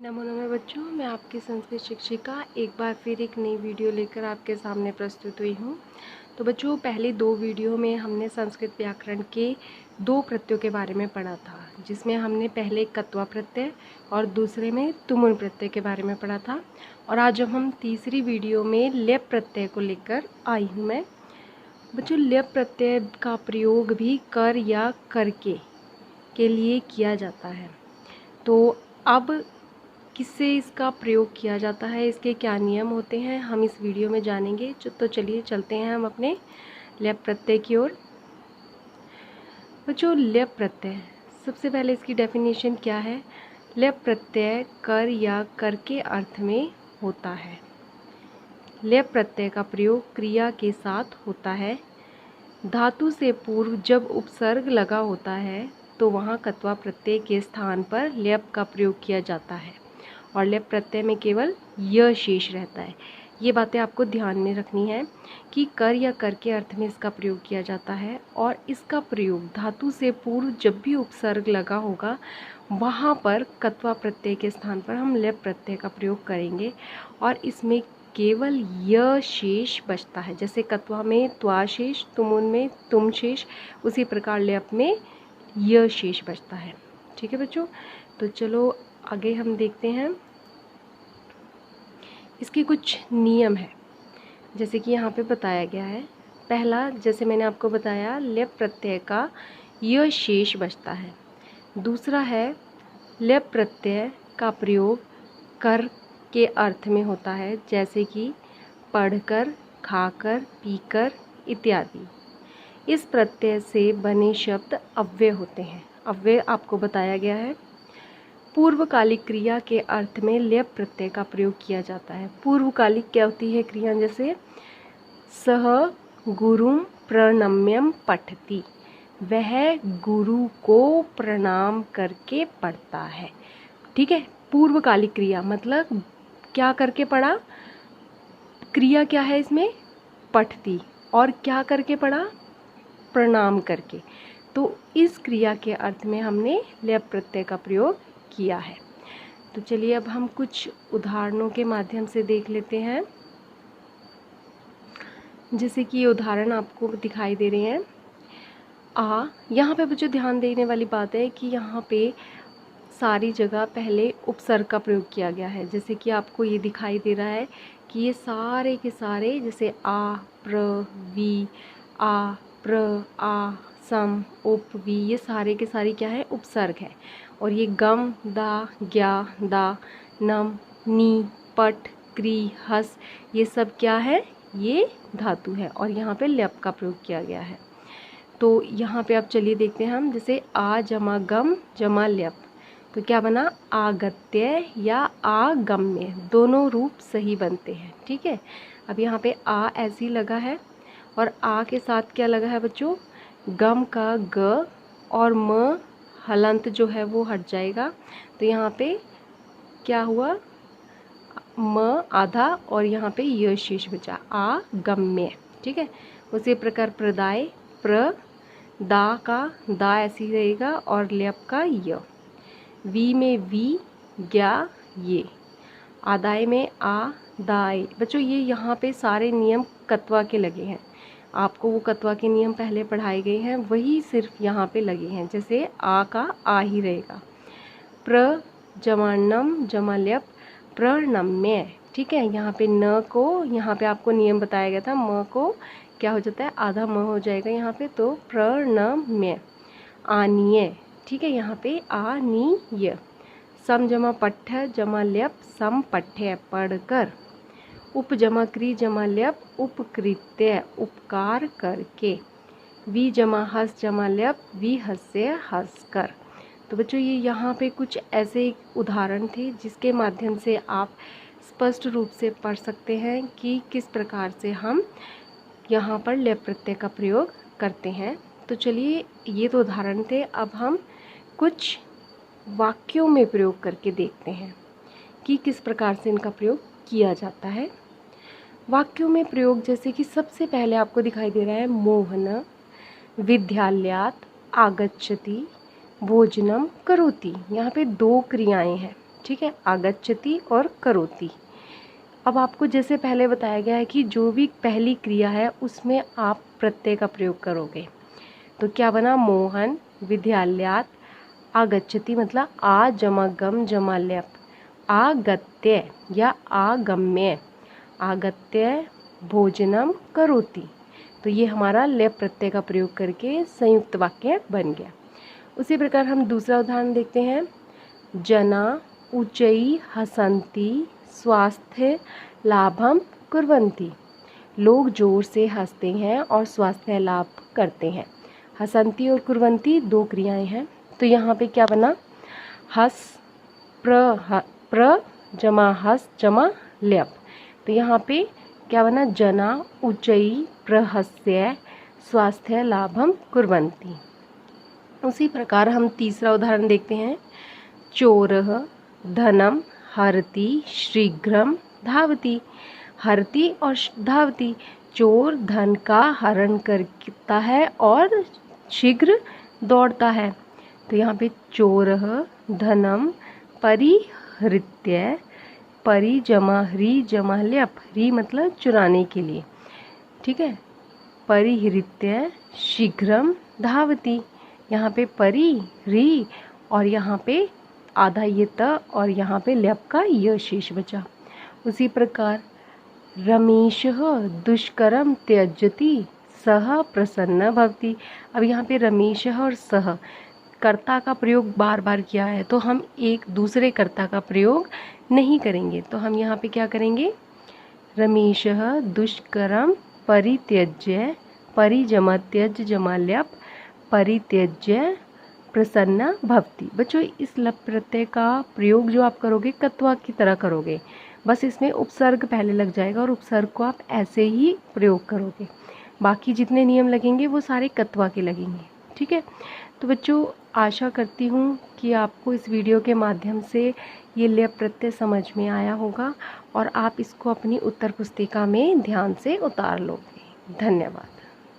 नमो नमः बच्चों, मैं आपकी संस्कृत शिक्षिका एक बार फिर एक नई वीडियो लेकर आपके सामने प्रस्तुत हुई हूँ। तो बच्चों, पहले दो वीडियो में हमने संस्कृत व्याकरण के दो प्रत्ययों के बारे में पढ़ा था, जिसमें हमने पहले कत्वा प्रत्यय और दूसरे में तुमुन प्रत्यय के बारे में पढ़ा था। और आज जब हम तीसरी वीडियो में लेप प्रत्यय को लेकर आई हूँ मैं। बच्चों, लेप प्रत्यय का प्रयोग भी कर या करके के लिए किया जाता है। तो अब किससे इसका प्रयोग किया जाता है, इसके क्या नियम होते हैं, हम इस वीडियो में जानेंगे। तो चलिए चलते हैं हम अपने लेप प्रत्यय की ओर। बच्चों, लेप प्रत्यय, सबसे पहले इसकी डेफिनेशन क्या है। लेप प्रत्यय कर या कर के अर्थ में होता है। लेप प्रत्यय का प्रयोग क्रिया के साथ होता है। धातु से पूर्व जब उपसर्ग लगा होता है तो वहाँ कत्वा प्रत्यय के स्थान पर लेप का प्रयोग किया जाता है और लेप प्रत्यय में केवल य शेष रहता है। ये बातें आपको ध्यान में रखनी है कि कर या कर के अर्थ में इसका प्रयोग किया जाता है और इसका प्रयोग धातु से पूर्व जब भी उपसर्ग लगा होगा वहाँ पर कत्वा प्रत्यय के स्थान पर हम लेप प्रत्यय का प्रयोग करेंगे और इसमें केवल य शेष बचता है। जैसे कत्वा में त्वा शेष, तुमुन में तुम शेष, उसी प्रकार लेप में य शेष बचता है। ठीक है बच्चों, तो चलो आगे हम देखते हैं। इसके कुछ नियम है, जैसे कि यहाँ पे बताया गया है। पहला, जैसे मैंने आपको बताया, लेप प्रत्यय का य शेष बचता है। दूसरा है, लेप प्रत्यय का प्रयोग कर के अर्थ में होता है, जैसे कि पढ़कर, खाकर, पीकर इत्यादि। इस प्रत्यय से बने शब्द अव्यय होते हैं। अव्यय आपको बताया गया है। पूर्वकालिक क्रिया के अर्थ में लेप प्रत्यय का प्रयोग किया जाता है। पूर्वकालिक क्या होती है क्रिया, जैसे सह गुरुं प्रणम्यम पठति, वह गुरु को प्रणाम करके पढ़ता है। ठीक है, पूर्वकालिक क्रिया मतलब क्या करके पढ़ा, क्रिया क्या है इसमें, पठति, और क्या करके पढ़ा, प्रणाम करके। तो इस क्रिया के अर्थ में हमने लेप प्रत्यय का प्रयोग किया है। तो चलिए अब हम कुछ उदाहरणों के माध्यम से देख लेते हैं। जैसे कि ये उदाहरण आपको दिखाई दे रहे हैं। यहाँ पे बच्चों ध्यान देने वाली बात है कि यहाँ पे सारी जगह पहले उपसर्ग का प्रयोग किया गया है। जैसे कि आपको ये दिखाई दे रहा है कि ये सारे के सारे, जैसे आ, प्र, वी, आ, प्र, आ, सम, उप, वी, ये सारे के सारे क्या है, उपसर्ग है। और ये गम, दा, ज्ञा, दा, नम, नी, पट, क्री, हस, ये सब क्या है, ये धातु है और यहाँ पे लेप का प्रयोग किया गया है। तो यहाँ पे आप चलिए देखते हैं हम, जैसे आ जमा गम जमा लेप, तो क्या बना, आगत्य या आगम्य, दोनों रूप सही बनते हैं। ठीक है, अब यहाँ पे आ ऐसी लगा है और आ के साथ क्या लगा है बच्चों, गम का ग, और म हलंत जो है वो हट जाएगा। तो यहाँ पे क्या हुआ, म आधा और यहाँ पे य शेष बचा, आगम्य। ठीक है, उसी प्रकार प्रदाय, प्र, दा का दा ऐसी रहेगा और लेप का य, वी में वी, ज्ञा, ये, आदाय में आ, दाय। बच्चों ये यहाँ पे सारे नियम कत्वा के लगे हैं। आपको वो कत्वा के नियम पहले पढ़ाए गए हैं, वही सिर्फ यहाँ पे लगे हैं। जैसे आ का आ ही रहेगा, प्र जमा नम जमा लेप, प्रणम्य। ठीक है, यहाँ पे न को, यहाँ पे आपको नियम बताया गया था, म को क्या हो जाता है, आधा म हो जाएगा यहाँ पे, तो प्रणम्य, आनीय। ठीक है, यहाँ पे आनीय। सम जमा पट्ठ जमा लेप, सम पठ्य, पढ़कर। उप जमा क्री जमा लेप, उपकृत्य, उपकार करके। वी जमा हस जमा लेप, विहस्य, हंसकर। तो बच्चों ये यहाँ पे कुछ ऐसे उदाहरण थे जिसके माध्यम से आप स्पष्ट रूप से पढ़ सकते हैं कि किस प्रकार से हम यहाँ पर लेप प्रत्यय का प्रयोग करते हैं। तो चलिए, ये तो उदाहरण थे, अब हम कुछ वाक्यों में प्रयोग करके देखते हैं कि किस प्रकार से इनका प्रयोग किया जाता है। वाक्यों में प्रयोग, जैसे कि सबसे पहले आपको दिखाई दे रहा है, मोहन विद्यालयात् आगच्छति भोजनम करोति। यहाँ पे दो क्रियाएं हैं। ठीक है, आगच्छति और करोति। अब आपको जैसे पहले बताया गया है कि जो भी पहली क्रिया है उसमें आप प्रत्यय का प्रयोग करोगे। तो क्या बना, मोहन विद्यालयात आगच्छति, मतलब आ जमा गम जमा ल्यप, आगत्य या आगम्य, आगत्य भोजनम करोति। तो ये हमारा लेप प्रत्यय का प्रयोग करके संयुक्त वाक्य बन गया। उसी प्रकार हम दूसरा उदाहरण देखते हैं। जना ऊंचई हसंती स्वास्थ्य लाभम कुर्वन्ति, लोग जोर से हंसते हैं और स्वास्थ्य लाभ करते हैं। हसंती और कुर्वन्ति दो क्रियाएं हैं। तो यहाँ पे क्या बना, हस प्र जमा हस जमा ल्यप। तो यहाँ पे क्या बना, जना ऊंचई प्रहस्य स्वास्थ्य लाभम कुर्वन्ति। उसी प्रकार हम तीसरा उदाहरण देखते हैं। चोरः धनम हरति शीघ्रम धावति, हरति और धावति, चोर धन का हरण करता है और शीघ्र दौड़ता है। तो यहाँ पे चोरः धनम परिहृत्य, परि जमा ह्री जमा ल्यप, ह्री मतलब चुराने के लिए, ठीक है, परिहृत्य शीघ्रम धावति। यहाँ पे परि ह्री और यहाँ पे आधा ये त और यहाँ पे ल्यप का य शेष बचा। उसी प्रकार रमेशः दुष्करम त्यजति सह प्रसन्न भवति। अब यहाँ पे रमेशः और सह कर्ता का प्रयोग बार बार किया है, तो हम एक दूसरे कर्ता का प्रयोग नहीं करेंगे। तो हम यहाँ पे क्या करेंगे, रमेशः दुष्करम परित्यज्य, परि जमा त्यज जमा ल्यप, परित्यज्य प्रसन्न भवति। बच्चों इस लप प्रत्यय का प्रयोग जो आप करोगे कत्वा की तरह करोगे, बस इसमें उपसर्ग पहले लग जाएगा और उपसर्ग को आप ऐसे ही प्रयोग करोगे। बाकी जितने नियम लगेंगे वो सारे कत्वा के लगेंगे, ठीक है। तो बच्चों आशा करती हूँ कि आपको इस वीडियो के माध्यम से ये लप प्रत्यय समझ में आया होगा और आप इसको अपनी उत्तर पुस्तिका में ध्यान से उतार लोगे। धन्यवाद।